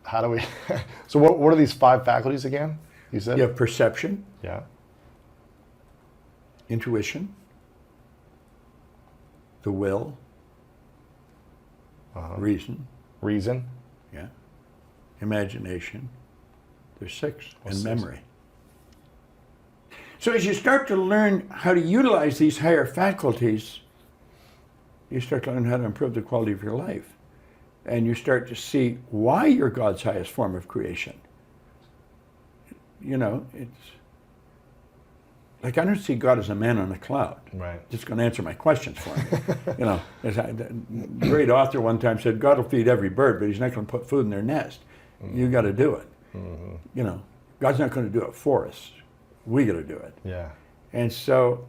How do we? So what are these 5 faculties again? You said You have perception, yeah, intuition, the will, reason, yeah, imagination. There's 6, and 6. memory. So as you start to learn how to utilize these higher faculties, you start to learn how to improve the quality of your life. And you start to see why you're God's highest form of creation. You know, it's like I don't see God as a man on a cloud. right. Just going to answer my questions for me. You know, the great author one time said, God will feed every bird, but he's not going to put food in their nest. You got to do it. You know, God's not going to do it for us. We got to do it. Yeah. And so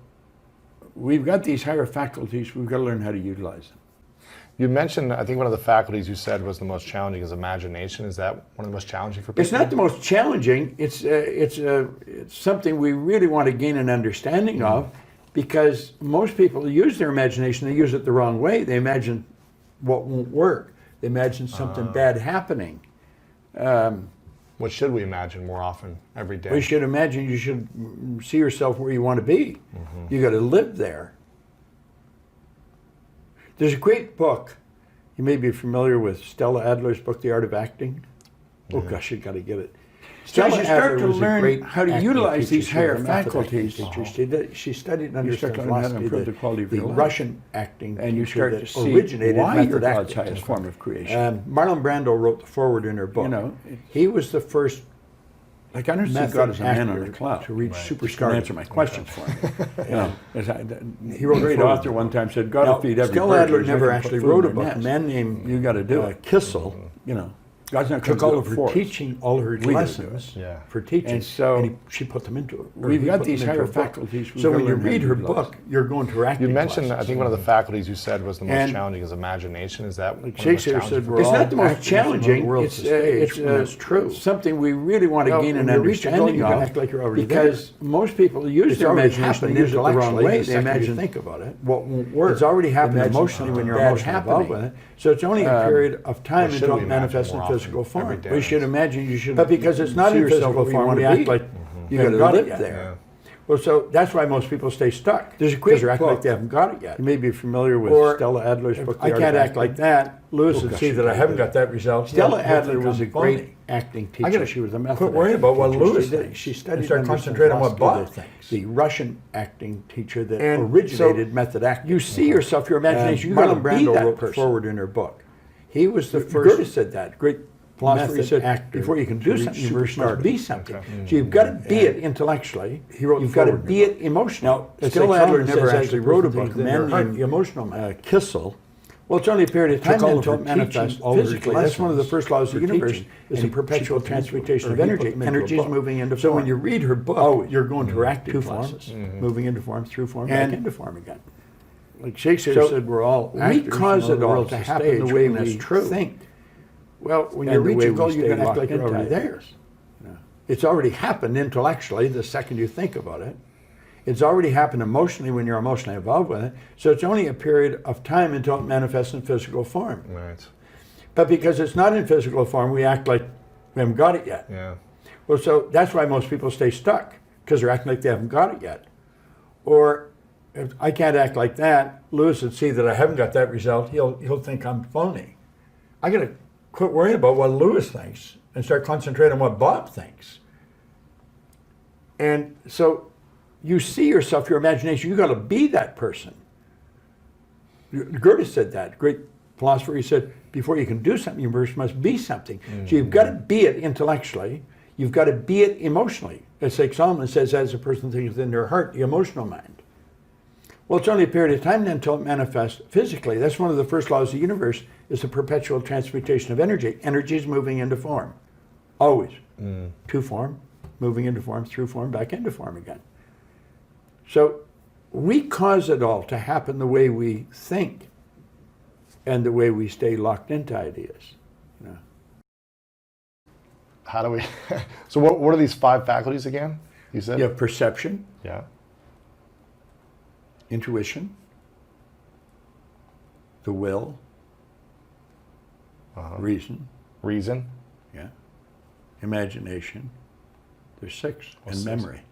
we've got these higher faculties. We've got to learn how to utilize them. You mentioned, I think one of the faculties you said was the most challenging is imagination. Is that one of the most challenging for people? It's not the most challenging. It's something we really want to gain an understanding of, because most people use their imagination. They use it the wrong way. They imagine what won't work. They imagine something bad happening. What should we imagine more often every day? We should imagine you should see yourself where you want to be. You got to live there. There's a great book. You may be familiar with Stella Adler's book, The Art of Acting. Oh gosh, you got to get it. So as you start to learn how to utilize these higher faculties, she studied under philosophy, the quality of the Russian acting, and you start to see why you're God's highest form of creation. Marlon Brando wrote the foreword in her book. You know, he was the first. Like I don't see God as a man on a cloud to reach superstar. Answer my questions for me. You know, he wrote a great author one time said, "God will feed every bird." Stella Adler never actually wrote a book. A man named You Got to Do It, Kissel. You know, God's not took all of her teaching, all of her lessons for teaching, and so she put them into it. We've got these higher faculties. So when you read her book, you're going to acting. You mentioned, I think one of the faculties you said was the most challenging is imagination. Is that like Shakespeare said? It's not the most challenging. It's true. Something we really want to gain an understanding of. Act like you're already because most people use their imagination. They use it the wrong way. They imagine. Think about it. What won't work? It's already happened emotionally when you're emotionally involved with it. So it's only a period of time until it manifests in physical form. We should imagine you should. But because it's not in physical form, we act like you got to live there. Well, so that's why most people stay stuck. There's a great book. Act like they haven't got it yet. You may be familiar with Stella Adler's book. I can't act like that. Lewis would see that I haven't got that result. Stella Adler was a great acting teacher. She was a method. Quit worrying about what Lewis thinks. She studied. Start concentrating on what Bob thinks. The Russian acting teacher that originated method acting. You see yourself, your imagination. Marlon Brando wrote the foreword in her book. He was the first. Goethe said that. Great philosopher said, before you can do something, you first must be something. So you've got to be it intellectually. You've got to be it emotionally. Now, Stella Adler never actually wrote a book. The man named emotional Kissel. Well, it's only a period of time until it manifests physically. That's one of the first laws of the universe, is the perpetual transmutation of energy. Energy is moving into form. So when you read her book, you're going to active classes, moving into form, through form, back into form again. Like Shakespeare said, we're all actors. We cause it all to happen the way we think. Well, when you reach a goal, you're going to act like you're already there. It's already happened intellectually the second you think about it. It's already happened emotionally when you're emotionally involved with it. So it's only a period of time until it manifests in physical form. Right. But because it's not in physical form, we act like we haven't got it yet. Yeah. Well, so that's why most people stay stuck, because they're acting like they haven't got it yet. Or if I can't act like that, Lewis would see that I haven't got that result. He'll think I'm phony. I got to quit worrying about what Lewis thinks and start concentrating on what Bob thinks. And so you see yourself, your imagination, you got to be that person. Goethe said that, great philosopher. He said, before you can do something, you first must be something. So you've got to be it intellectually. You've got to be it emotionally. It's like Solomon says, as a person thinks in their heart, the emotional mind. Well, it's only a period of time then until it manifests physically. That's one of the first laws of the universe, is the perpetual transmutation of energy. Energy is moving into form, always. To form, moving into form, through form, back into form again. So we cause it all to happen the way we think and the way we stay locked into ideas. You know? How do we? So what are these 5 faculties again? You said you have perception. Yeah. Intuition, the will, reason, Yeah. Imagination. There's 6. And memory.